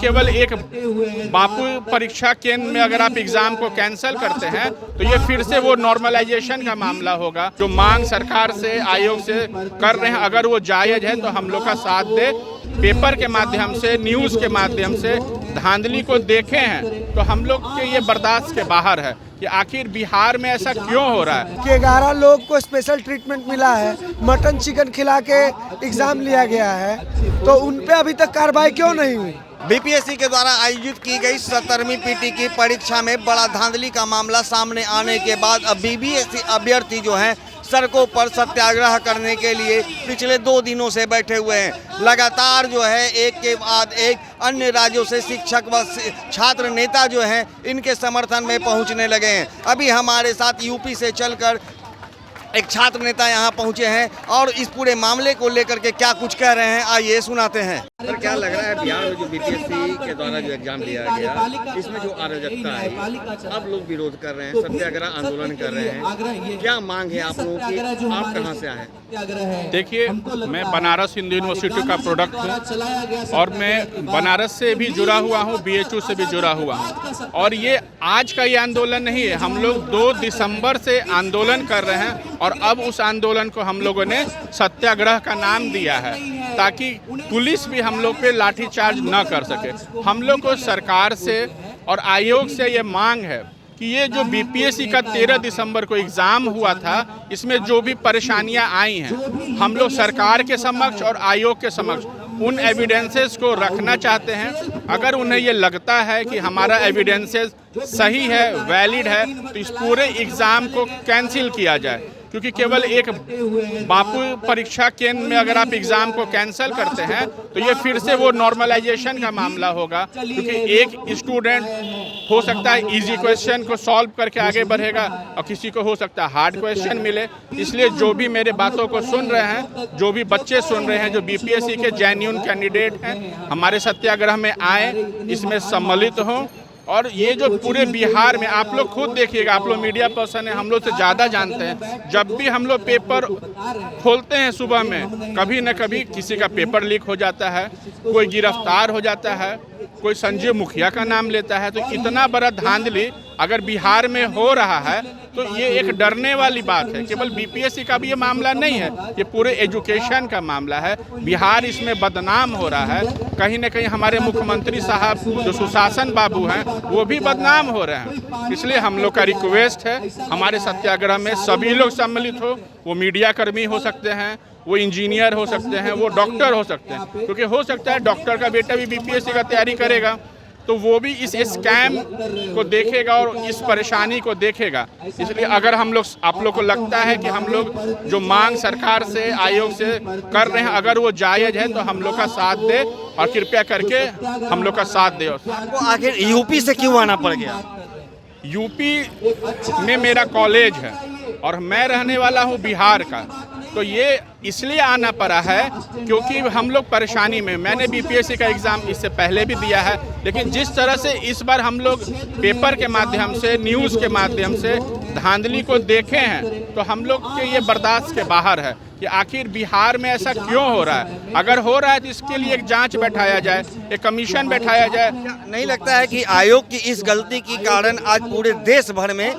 केवल एक बापू परीक्षा केंद्र में अगर आप एग्जाम को कैंसिल करते हैं तो ये फिर से वो नॉर्मलाइजेशन का मामला होगा। जो मांग सरकार से आयोग से कर रहे हैं अगर वो जायज़ है तो हम लोग का साथ दे। पेपर के माध्यम से, न्यूज़ के माध्यम से धांधली को देखे हैं तो हम लोग के ये बर्दाश्त के बाहर है कि आखिर बिहार में ऐसा क्यों हो रहा है कि 11 लोग को स्पेशल ट्रीटमेंट मिला है, मटन चिकन खिला के एग्जाम लिया गया है, तो उन पे अभी तक कार्रवाई क्यों नहीं हुई। बीपीएससी के द्वारा आयोजित की गई 17वीं पीटी की परीक्षा में बड़ा धांधली का मामला सामने आने के बाद अब बीपीएससी अभ्यर्थी जो हैं सड़कों पर सत्याग्रह करने के लिए पिछले 2 दिनों से बैठे हुए हैं। लगातार जो है एक के बाद एक अन्य राज्यों से शिक्षक व छात्र नेता जो हैं इनके समर्थन में पहुंचने लगे हैं। अभी हमारे साथ यूपी से चलकर एक छात्र नेता यहाँ पहुँचे हैं और इस पूरे मामले को लेकर के क्या कुछ कह रहे हैं आइए सुनाते हैं। सर, क्या लग रहा है बिहार में जो बीपीएससी के द्वारा जो एग्जाम लिया गया इसमें जो अराजकता है अब लोग विरोध कर रहे हैं, सत्याग्रह आंदोलन कर रहे हैं, क्या मांग है आप लोगों की? आप कहाँ से आए? देखिए, मैं बनारस हिंदू यूनिवर्सिटी का प्रोडक्ट हूँ और मैं बनारस से भी जुड़ा हुआ हूँ, बीएचयू से भी जुड़ा हुआ हूँ। और ये आज का ये आंदोलन नहीं है, हम लोग 2 दिसंबर से आंदोलन कर रहे हैं और अब उस आंदोलन को हम लोगों ने सत्याग्रह का नाम दिया है ताकि पुलिस भी हम लोग पे लाठीचार्ज न कर सके। हम लोग को सरकार से और आयोग से ये मांग है कि ये जो बीपीएससी का 13 दिसंबर को एग्ज़ाम हुआ था इसमें जो भी परेशानियां आई हैं हम लोग सरकार के समक्ष और आयोग के समक्ष उन एविडेंसेस को रखना चाहते हैं। अगर उन्हें ये लगता है कि हमारा एविडेंसेस सही है, वैलिड है, तो इस पूरे एग्ज़ाम को कैंसिल किया जाए। क्योंकि केवल एक बापू परीक्षा केंद्र में अगर आप एग्जाम को कैंसिल करते हैं तो ये फिर से वो नॉर्मलाइजेशन का मामला होगा। क्योंकि एक स्टूडेंट हो सकता है इजी क्वेश्चन को सॉल्व करके आगे बढ़ेगा और किसी को हो सकता है हार्ड क्वेश्चन मिले। इसलिए जो भी मेरे बातों को सुन रहे हैं, जो भी बच्चे सुन रहे हैं, जो बीपीएससी के जेन्युइन कैंडिडेट हैं, हमारे सत्याग्रह में आए, इसमें सम्मिलित हों। और ये जो पूरे बिहार में आप लोग खुद देखिएगा, आप लोग मीडिया पर्सन हैं, हम लोग से ज़्यादा जानते हैं। जब भी हम लोग पेपर खोलते हैं सुबह में, कभी न कभी किसी का पेपर लीक हो जाता है, कोई गिरफ्तार हो जाता है, कोई संजीव मुखिया का नाम लेता है। तो इतना बड़ा धांधली अगर बिहार में हो रहा है तो ये एक डरने वाली बात है। केवल बीपीएससी का भी ये मामला नहीं है, ये पूरे एजुकेशन का मामला है। बिहार इसमें बदनाम हो रहा है। कहीं न कहीं हमारे मुख्यमंत्री साहब जो सुशासन बाबू हैं वो भी बदनाम हो रहे हैं। इसलिए हम लोग का रिक्वेस्ट है हमारे सत्याग्रह में सभी लोग सम्मिलित हो। वो मीडिया कर्मी हो सकते हैं, वो इंजीनियर हो सकते हैं, वो डॉक्टर हो सकते हैं, क्योंकि हो सकता है डॉक्टर का बेटा भी बीपीएससी का तैयारी करेगा तो वो भी इस स्कैम को देखेगा और इस परेशानी को देखेगा। इसलिए अगर हम लोग, आप लोग को लगता है कि हम लोग जो मांग सरकार से, आयोग से कर रहे हैं अगर वो जायज़ है तो हम लोग का साथ दे और कृपया करके हम लोग का साथ दे। आपको आखिर यूपी से क्यों आना पड़ गया? यूपी में मेरा कॉलेज है और मैं रहने वाला हूँ बिहार का, तो ये इसलिए आना पड़ा है क्योंकि हम लोग परेशानी में। मैंने बीपीएससी का एग्ज़ाम इससे पहले भी दिया है, लेकिन जिस तरह से इस बार हम लोग पेपर के माध्यम से, न्यूज़ के माध्यम से धांधली को देखे हैं तो हम लोग के ये बर्दाश्त के बाहर है कि आखिर बिहार में ऐसा क्यों हो रहा है। अगर हो रहा है तो इसके लिए एक जांच बैठाया जाए, एक कमीशन बैठाया जाए। नहीं लगता है कि आयोग की इस गलती के कारण आज पूरे देश भर में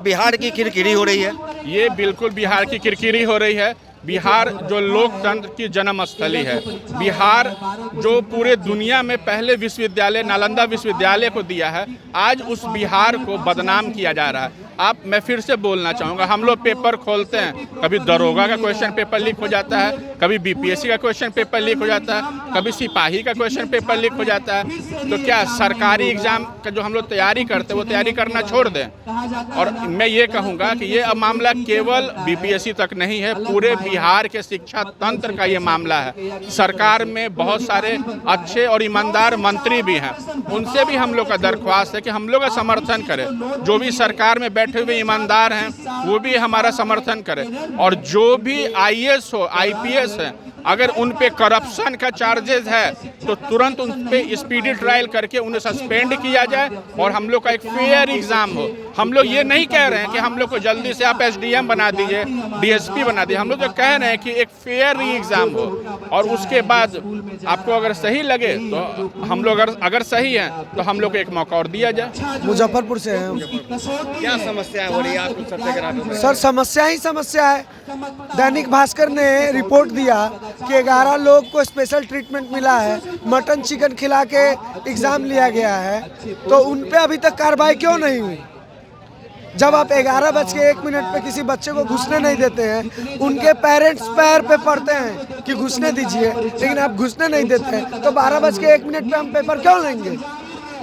बिहार की किरकिरी हो रही है? ये बिल्कुल बिहार की किरकिरी हो रही है। बिहार जो लोकतंत्र की जन्मस्थली है, बिहार जो पूरे दुनिया में पहले विश्वविद्यालय नालंदा विश्वविद्यालय को दिया है, आज उस बिहार को बदनाम किया जा रहा है। मैं फिर से बोलना चाहूँगा, हम लोग पेपर खोलते हैं, कभी दरोगा का क्वेश्चन पेपर लीक हो जाता है, कभी बीपीएससी का क्वेश्चन पेपर लीक हो जाता है, कभी सिपाही का क्वेश्चन पेपर लीक हो जाता है। तो क्या सरकारी एग्ज़ाम का जो हम लोग तैयारी करते हैं वो तैयारी करना छोड़ दें? और मैं ये कहूँगा कि ये अब मामला केवल बीपीएससी तक नहीं है, पूरे बिहार के शिक्षा तंत्र का ये मामला है। सरकार में बहुत सारे अच्छे और ईमानदार मंत्री भी हैं, उनसे भी हम लोग का दरख्वास्त है कि हम लोग का समर्थन करें। जो भी सरकार में बैठे हुए ईमानदार हैं वो भी हमारा समर्थन करें, और जो भी आईएएस हो, आईपीएस हैं, अगर उन पे करप्शन का चार्जेस है तो तुरंत उन पे स्पीडी ट्रायल करके उन्हें सस्पेंड किया जाए और हम लोग का एक फेयर एग्ज़ाम हो। हम लोग ये नहीं कह रहे हैं कि हम लोग को जल्दी से आप SDM बना दीजिए, DSP बना दीजिए। हम लोग तो कह रहे हैं कि एक फेयर एग्ज़ाम हो और उसके बाद आपको अगर सही लगे तो हम लोग अगर सही है तो हम लोग को एक मौका और दिया जाए। मुजफ्फरपुर से हैं हम। क्या समस्या हो रही है आपको सत्याग्रह में? सर समस्या ही समस्या है। दैनिक भास्कर ने रिपोर्ट दिया कि 11 लोग को स्पेशल ट्रीटमेंट मिला है, मटन चिकन खिला के एग्ज़ाम लिया गया है, तो उन पे अभी तक कार्रवाई क्यों नहीं हुई? जब आप 11:01 पे किसी बच्चे को घुसने नहीं देते हैं, उनके पेरेंट्स पैर पे पड़ते हैं कि घुसने दीजिए, लेकिन आप घुसने नहीं देते हैं, तो 12:01 पे हम पेपर क्यों लेंगे?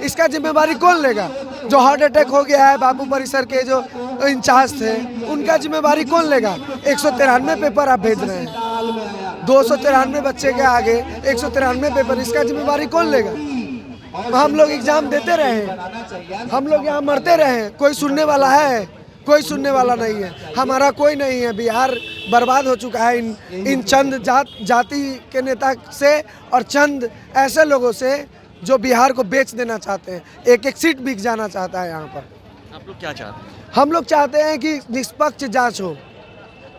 इसका जिम्मेवारी कौन लेगा? जो हार्ट अटैक हो गया है, बापू परिसर के जो इंचार्ज थे, उनका जिम्मेवारी कौन लेगा? 193 पेपर आप भेज रहे हैं, 293 बच्चे के आगे 193 पेपर, इसका जिम्मेवारी कौन लेगा? हम लोग एग्जाम देते रहे, हम लोग यहाँ मरते रहे, कोई सुनने वाला है? कोई सुनने वाला नहीं है। हमारा कोई नहीं है। बिहार बर्बाद हो चुका है इन चंद जाति के नेता से और चंद ऐसे लोगों से जो बिहार को बेच देना चाहते हैं। एक एक सीट बिक जाना चाहता है यहाँ पर। आप लोग क्या चाहते हैं? हम लोग चाहते हैं कि निष्पक्ष जांच हो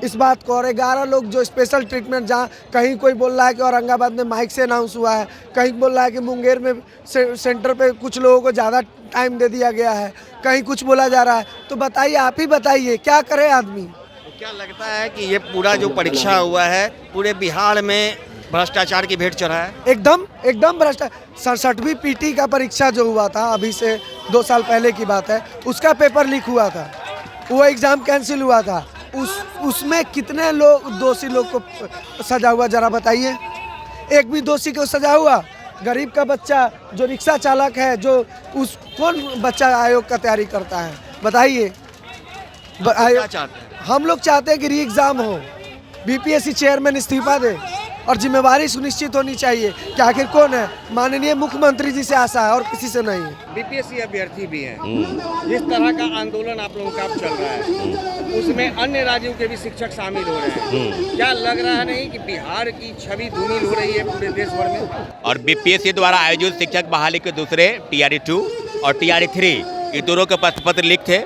इस बात को। और 11 लोग जो स्पेशल ट्रीटमेंट, जहाँ कहीं कोई बोल रहा है कि औरंगाबाद में माइक से अनाउंस हुआ है, कहीं बोल रहा है कि मुंगेर में सेंटर पे कुछ लोगों को ज़्यादा टाइम दे दिया गया है, कहीं कुछ बोला जा रहा है, तो बताइए, आप ही बताइए क्या करे आदमी। तो क्या लगता है कि ये पूरा जो परीक्षा हुआ है पूरे बिहार में भ्रष्टाचार की भेंट चढ़ा है? एकदम भ्रष्टाचार। 67वीं पीटी का परीक्षा जो हुआ था, अभी से 2 साल पहले की बात है, उसका पेपर लीक हुआ था, वो एग्ज़ाम कैंसिल हुआ था। उसमें कितने लोग दोषी लोग को सजा हुआ, जरा बताइए। एक भी दोषी को सजा हुआ? गरीब का बच्चा जो रिक्शा चालक है, जो कौन बच्चा आयोग का तैयारी करता है, बताइए। क्या चाहते हैं? हम लोग चाहते हैं कि री एग्ज़ाम हो, BPSC चेयरमैन इस्तीफा दे और जिम्मेवारी सुनिश्चित होनी चाहिए कि आखिर कौन है। माननीय मुख्यमंत्री जी से आशा है और किसी से नहीं है। BPSC अभ्यर्थी भी हैं। जिस तरह का आंदोलन आप लोगों का चल रहा है, उसमें अन्य राज्यों के भी शिक्षक शामिल हो रहे हैं। क्या लग रहा है नहीं कि बिहार की छवि धूमिल हो रही है पूरे देश भर में? और BPSC द्वारा आयोजित शिक्षक बहाली के दूसरे TRE2 और TRE3 ये दोनों के पत्र लीक थे।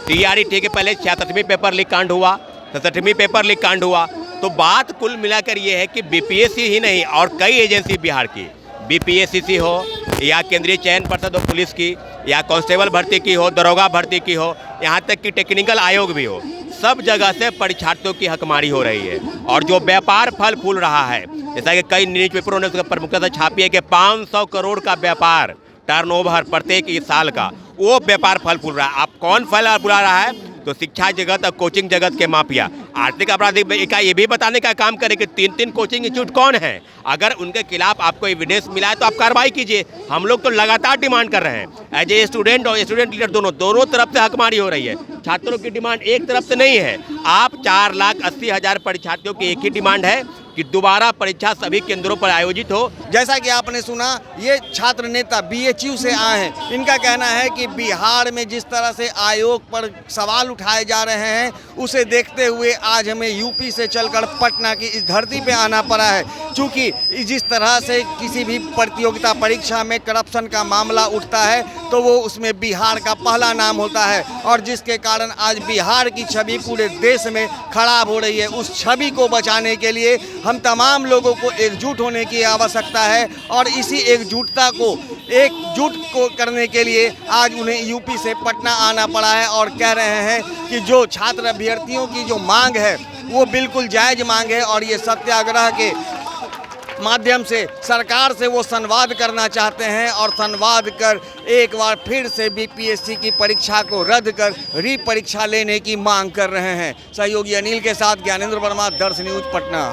TRE3 के पहले 66वीं पेपर लीक कांड हुआ, 67वीं पेपर लीक कांड हुआ। तो बात कुल मिलाकर ये है कि BPSC ही नहीं और कई एजेंसी बिहार की, BPSC हो या केंद्रीय चयन पर्षद हो पुलिस की, या कांस्टेबल भर्ती की हो, दरोगा भर्ती की हो, यहाँ तक कि टेक्निकल आयोग भी हो, सब जगह से परीक्षार्थियों की हकमारी हो रही है। और जो व्यापार फल फूल रहा है, जैसा कि कई न्यूज़पेपरों ने उसका प्रमुखता से छापी है कि 500 करोड़ का व्यापार टर्नओवर प्रत्येक इस साल का, वो व्यापार फल फूल रहा है। अब कौन फल फुला रहा है? तो शिक्षा जगत और कोचिंग जगत के माफिया। आर्थिक अपराधिक इकाई ये भी बताने का काम करे कि 3-3 कोचिंग इंस्टीट्यूट कौन है, अगर उनके खिलाफ आपको एविडेंस मिला है तो आप कार्रवाई कीजिए। हम लोग तो लगातार डिमांड कर रहे हैं। एज ए स्टूडेंट और स्टूडेंट लीडर दोनों तरफ से हकमारी हो रही है। छात्रों की डिमांड एक तरफ से नहीं है। आप 4,80,000 परीक्षार्थियों की एक ही डिमांड है कि दोबारा परीक्षा सभी केंद्रों पर आयोजित हो। जैसा कि आपने सुना, ये छात्र नेता BHU से आए हैं। इनका कहना है कि बिहार में जिस तरह से आयोग पर सवाल उठाए जा रहे हैं, उसे देखते हुए आज हमें यूपी से चलकर पटना की इस धरती पे आना पड़ा है। क्योंकि जिस तरह से किसी भी प्रतियोगिता परीक्षा में करप्शन का मामला उठता है तो वो उसमें बिहार का पहला नाम होता है, और जिसके कारण आज बिहार की छवि पूरे देश में खराब हो रही है। उस छवि को बचाने के लिए हम तमाम लोगों को एकजुट होने की आवश्यकता है, और इसी एकजुटता को करने के लिए आज उन्हें यूपी से पटना आना पड़ा है। और कह रहे हैं कि जो छात्र अभ्यर्थियों की जो मांग है वो बिल्कुल जायज मांग है, और ये सत्याग्रह के माध्यम से सरकार से वो संवाद करना चाहते हैं, और संवाद कर एक बार फिर से BPSC की परीक्षा को रद्द कर री परीक्षा लेने की मांग कर रहे हैं। सहयोगी अनिल के साथ ज्ञानेंद्र वर्मा, दर्श न्यूज, पटना।